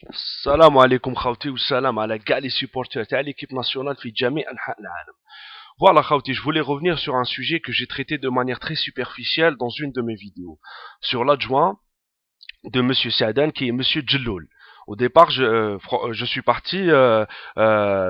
السلام عليكم خوتي والسلام على كاع les supporters تاع l'équipe nationale في جميع أنحاء العالم. Voilà خوتي, je voulais revenir sur un sujet que j'ai traité de manière très superficielle dans une de mes vidéos, sur l'adjoint de Monsieur Saadan qui est Monsieur Djelloul. Au départ, je suis parti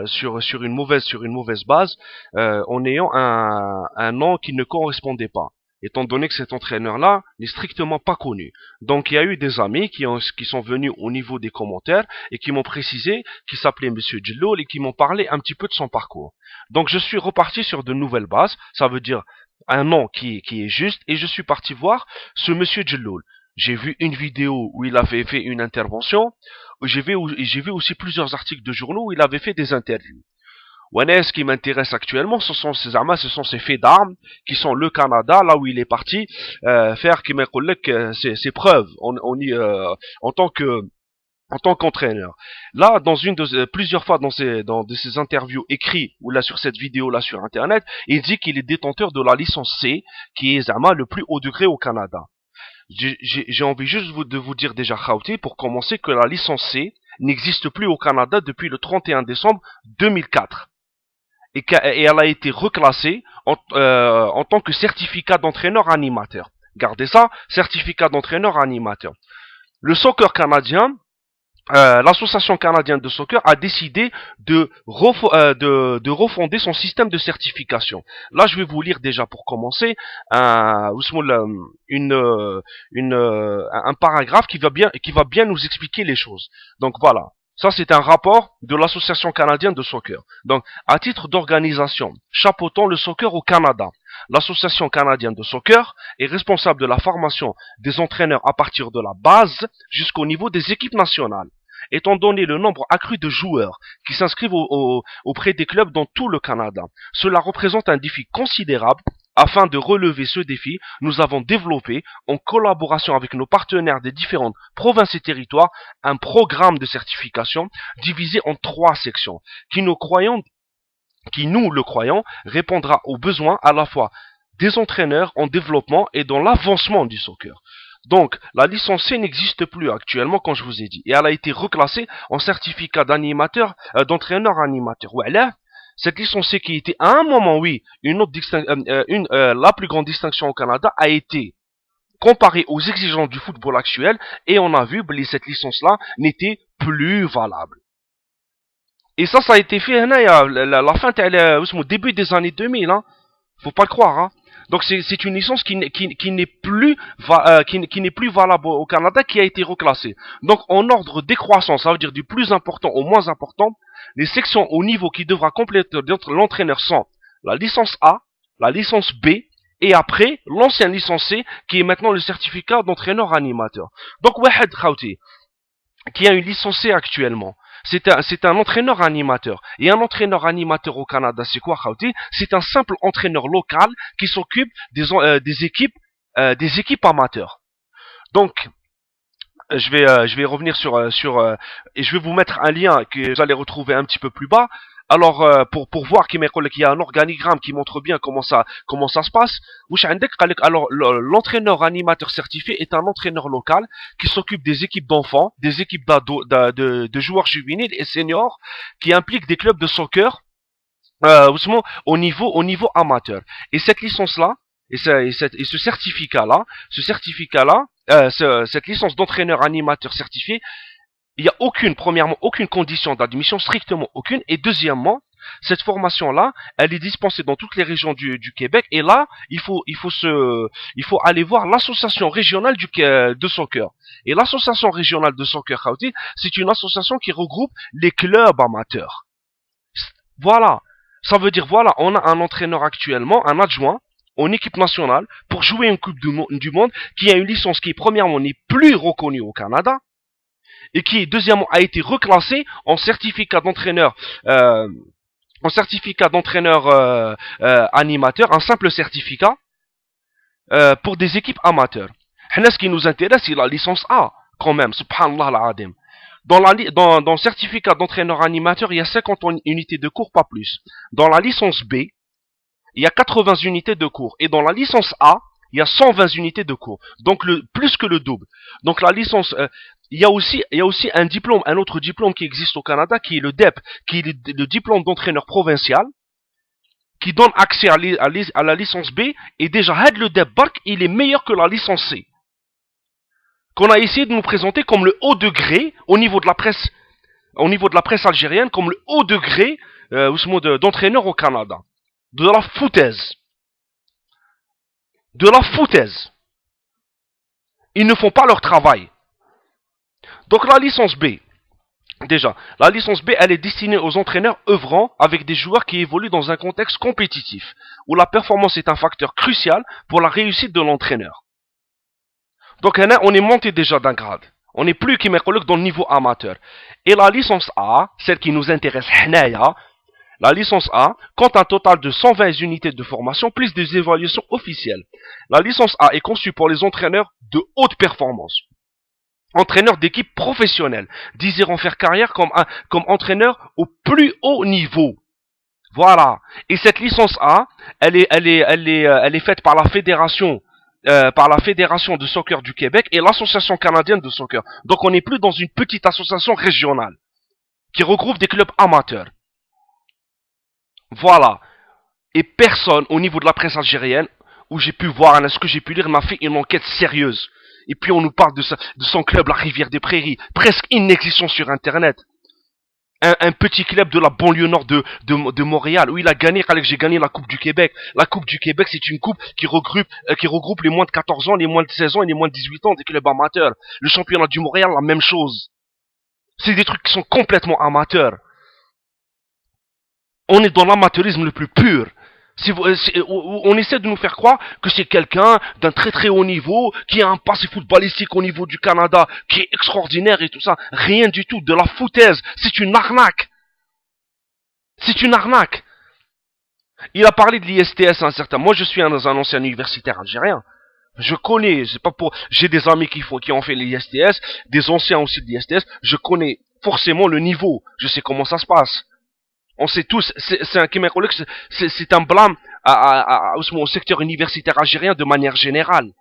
sur une mauvaise base, en ayant un nom qui ne correspondait pas, étant donné que cet entraîneur-là n'est strictement pas connu. Donc il y a eu des amis qui sont venus au niveau des commentaires et qui m'ont précisé qu'il s'appelait Monsieur Djelloul et qui m'ont parlé un petit peu de son parcours. Donc je suis reparti sur de nouvelles bases, ça veut dire un nom qui est juste, et je suis parti voir ce Monsieur Djelloul. J'ai vu une vidéo où il avait fait une intervention. J'ai vu aussi plusieurs articles de journaux où il avait fait des interviews. Ouais, ce qui m'intéresse actuellement, ce sont ces armes, ce sont ces faits d'armes qui sont le Canada, là où il est parti faire qui ses preuves en tant que en tant qu'entraîneur. Là, plusieurs fois dans de ces interviews écrites ou là sur cette vidéo là sur internet, il dit qu'il est détenteur de la licence C, qui est Zama le plus haut degré au Canada. J'ai envie juste de vous dire déjà, Khauti, pour commencer, que la licence C n'existe plus au Canada depuis le 31 décembre 2004. Et elle a été reclassée en tant que certificat d'entraîneur animateur. Gardez ça, certificat d'entraîneur animateur. Le soccer canadien, l'association canadienne de soccer a décidé de refonder son système de certification. Là, je vais vous lire déjà pour commencer un paragraphe qui va bien nous expliquer les choses. Donc voilà. Ça, c'est un rapport de l'Association canadienne de soccer. Donc, à titre d'organisation, chapeautant le soccer au Canada, l'Association canadienne de soccer est responsable de la formation des entraîneurs à partir de la base jusqu'au niveau des équipes nationales. Étant donné le nombre accru de joueurs qui s'inscrivent auprès des clubs dans tout le Canada, cela représente un défi considérable. Afin de relever ce défi, nous avons développé, en collaboration avec nos partenaires des différentes provinces et territoires, un programme de certification divisé en 3 sections, qui nous le croyons, répondra aux besoins à la fois des entraîneurs en développement et dans l'avancement du soccer. Donc, la licence C n'existe plus actuellement, comme je vous ai dit, et elle a été reclassée en certificat d'entraîneur animateur. Voilà. Cette licence C qui était à un moment, oui, la plus grande distinction au Canada, a été comparée aux exigences du football actuel, et on a vu que cette licence-là n'était plus valable. Et ça a été fait la fin, au début des années 2000, hein. Faut pas le croire, hein. Donc c'est une licence qui n'est plus qui n'est plus valable au Canada, qui a été reclassée. Donc en ordre décroissant, ça veut dire du plus important au moins important, les sections au niveau qui devra compléter l'entraîneur sont la licence A, la licence B, et après l'ancienne licence C, qui est maintenant le certificat d'entraîneur animateur. Donc Wahed Khouti, qui a une licence C actuellement, c'est un entraîneur animateur. Et un entraîneur animateur au Canada, c'est quoi, Khouti? C'est un simple entraîneur local qui s'occupe des équipes amateurs. Donc, je vais revenir et je vais vous mettre un lien que vous allez retrouver un petit peu plus bas. Alors, pour voir qu'il y a un organigramme qui montre bien comment ça se passe. Alors, l'entraîneur animateur certifié est un entraîneur local qui s'occupe des équipes d'enfants, des équipes de joueurs juvéniles et seniors, qui impliquent des clubs de soccer au niveau amateur. Et cette licence-là, ce certificat-là, cette licence d'entraîneur animateur certifié, il n'y a premièrement, aucune condition d'admission, strictement aucune. Et deuxièmement, cette formation-là, elle est dispensée dans toutes les régions du Québec. Et là, il faut aller voir l'association régionale de soccer. Et l'association régionale de soccer, c'est une association qui regroupe les clubs amateurs. Voilà. Ça veut dire, voilà, on a un entraîneur actuellement, un adjoint, en équipe nationale, pour jouer une Coupe du Monde, qui a une licence qui, premièrement, n'est plus reconnue au Canada, et qui, deuxièmement, a été reclassé en certificat d'entraîneur, animateur, un simple certificat, pour des équipes amateurs. Ce qui nous intéresse, c'est la licence A, quand même, subhanallah al-adim. Dans le certificat d'entraîneur animateur, il y a 50 unités de cours, pas plus. Dans la licence B, il y a 80 unités de cours. Et dans la licence A, il y a 120 unités de cours. Donc plus que le double. Donc la licence il y a aussi un diplôme, un autre diplôme qui existe au Canada, qui est le DEP, qui est le diplôme d'entraîneur provincial, qui donne accès à la licence B, et déjà, le DEP Bark, il est meilleur que la licence C, qu'on a essayé de nous présenter comme le haut degré au niveau de la presse algérienne, comme le haut degré d'entraîneur au Canada. De la foutaise. De la foutaise. Ils ne font pas leur travail. Donc la licence B, déjà, la licence B, elle est destinée aux entraîneurs œuvrant avec des joueurs qui évoluent dans un contexte compétitif, où la performance est un facteur crucial pour la réussite de l'entraîneur. Donc on est monté déjà d'un grade. On n'est plus dans le niveau amateur. Et la licence A, celle qui nous intéresse, la licence A compte un total de 120 unités de formation plus des évaluations officielles. La licence A est conçue pour les entraîneurs de haute performance. Entraîneurs d'équipe professionnelle, désirant faire carrière comme entraîneur au plus haut niveau. Voilà. Et cette licence A, elle est faite par la fédération de soccer du Québec et l'association canadienne de soccer. Donc on n'est plus dans une petite association régionale qui regroupe des clubs amateurs. Voilà. Et personne au niveau de la presse algérienne, où j'ai pu voir, ce que j'ai pu lire, m'a fait une enquête sérieuse. Et puis on nous parle de son club, la Rivière des Prairies, presque inexistant sur Internet. Un petit club de la banlieue nord de Montréal, où il a gagné, j'ai gagné la Coupe du Québec. La Coupe du Québec, c'est une coupe qui regroupe les moins de 14 ans, les moins de 16 ans et les moins de 18 ans des clubs amateurs. Le championnat du Montréal, la même chose. C'est des trucs qui sont complètement amateurs. On est dans l'amateurisme le plus pur. On essaie de nous faire croire que c'est quelqu'un d'un très très haut niveau, qui a un passé footballistique au niveau du Canada, qui est extraordinaire et tout ça. Rien du tout, de la foutaise. C'est une arnaque. C'est une arnaque. Il a parlé de l'ISTS un certain. Moi je suis un ancien universitaire algérien. Je connais, c'est pas pour. J'ai des amis qui ont fait l'ISTS, des anciens aussi de l'ISTS. Je connais forcément le niveau. Je sais comment ça se passe. On sait tous, c'est un blâme au secteur universitaire algérien de manière générale.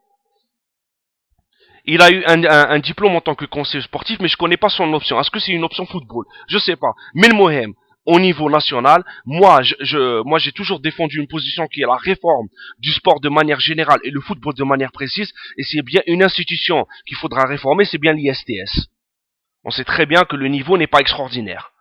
Il a eu un diplôme en tant que conseiller sportif, mais je connais pas son option. Est-ce que c'est une option football? Je sais pas. Mais le Mohem, au niveau national, moi j'ai toujours défendu une position qui est la réforme du sport de manière générale et le football de manière précise. Et c'est bien une institution qu'il faudra réformer, c'est bien l'ISTS. On sait très bien que le niveau n'est pas extraordinaire.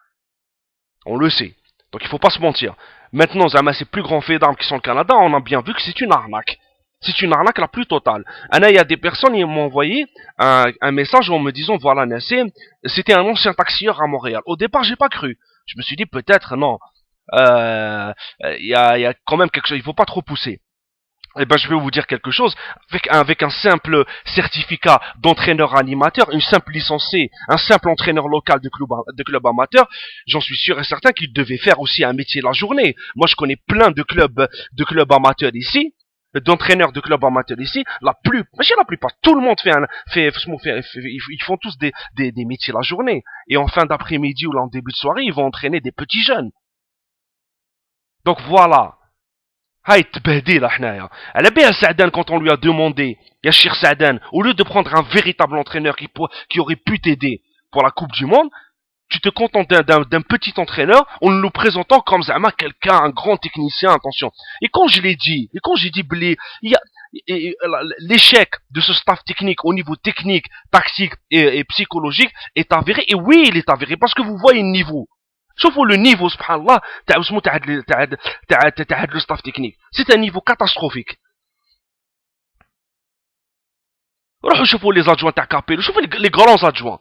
On le sait. Donc il faut pas se mentir. Maintenant, ces plus grands faits d'armes qui sont le Canada, on a bien vu que c'est une arnaque. C'est une arnaque la plus totale. Il y a des personnes qui m'ont envoyé un message en me disant, voilà, Nassim, c'était un ancien taxieur à Montréal. Au départ, j'ai pas cru. Je me suis dit, peut-être, non. Il y a quand même quelque chose, il faut pas trop pousser. Eh ben, je vais vous dire quelque chose. Avec un simple certificat d'entraîneur animateur, une simple licenciée, un simple entraîneur local de club amateur, j'en suis sûr et certain qu'il devait faire aussi un métier la journée. Moi, je connais plein de clubs amateurs ici, d'entraîneurs de clubs amateurs ici. La plupart, tout le monde ils font tous des métiers la journée. Et en fin d'après-midi ou en début de soirée, ils vont entraîner des petits jeunes. Donc voilà. Haït tbehdi là, elle a bien Saadan quand on lui a demandé, Yachir Saadan, au lieu de prendre un véritable entraîneur qui aurait pu t'aider pour la Coupe du Monde, tu te contentes d'un petit entraîneur en le présentant comme Zama quelqu'un, un grand technicien, attention. Et quand j'ai dit, l'échec de ce staff technique au niveau technique, tactique et psychologique est avéré, et oui, il est avéré, parce que vous voyez le niveau. شوفوا le niveau سبحان الله تاع le staff technique. C'est un niveau catastrophique. روحوا شوفوا les adjoints تاع كابيلو, شوفوا les grands adjoints.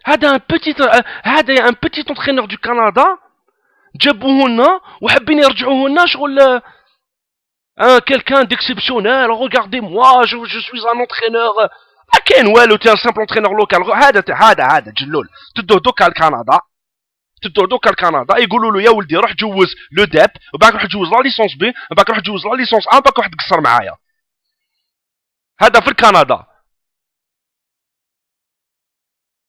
هذا un petit entraîneur du Canada جابوه لنا وحابين يرجعوه لنا شغل quelqu'un d'exceptionnel. Regardez-moi, je suis un entraîneur. كاين والو, t'es un simple entraîneur local. هذا جلول تدوه دوكا الكندا. دوكا الكندا يقولوا له يا ولدي روح جوز لو داب وبعد روح جوز لا ليسونس بي وبعد روح جوز لا ليسونس ا وبعد روح تقصر معايا. هذا في الكندا.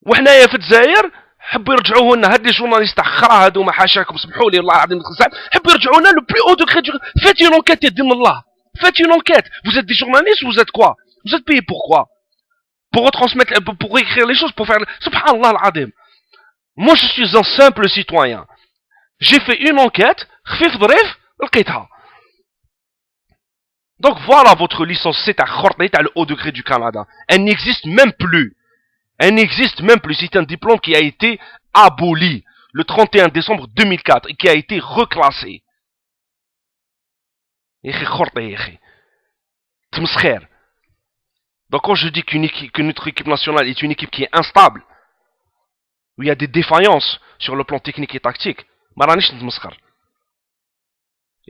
وحنايا في الجزائر حبوا يرجعوه لنا هاد لي جورناليست خرا هادو ما حاشاكم سمحوا لي الله العظيم حبوا يرجعوا لنا لو بلو او دوغري. فات اون انكيت يا دين الله, faites une enquête. Vous êtes des journalistes ou vous êtes quoi? Vous êtes payés pour quoi? pour retransmettre, pour écrire les choses, pour faire... Subhanallah al-Adim. Moi, je suis un simple citoyen. J'ai fait une enquête, donc voilà votre licence, c'est à le haut degré du Canada. Elle n'existe même plus. Elle n'existe même plus. C'est un diplôme qui a été aboli le 31 décembre 2004 et qui a été reclassé. Donc quand je dis que notre équipe nationale est une équipe qui est instable, où il y a des défaillances sur le plan technique et tactique,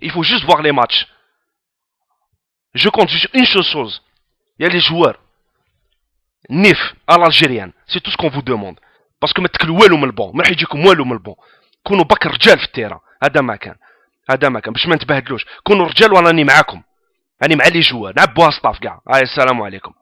il faut juste voir les matchs. Je compte sur une seule chose. Il y a les joueurs. Nif à l'algérienne. C'est tout ce qu'on vous demande. Parce que متكلوا والو من البون ما راح يجيكم والو من البون كونوا بك رجال في التيران هذا ما كان باش ما نتبهدلوش كونوا رجال وراني معاكم راني مع لي جوار نعبوها سطاف كاع السلام عليكم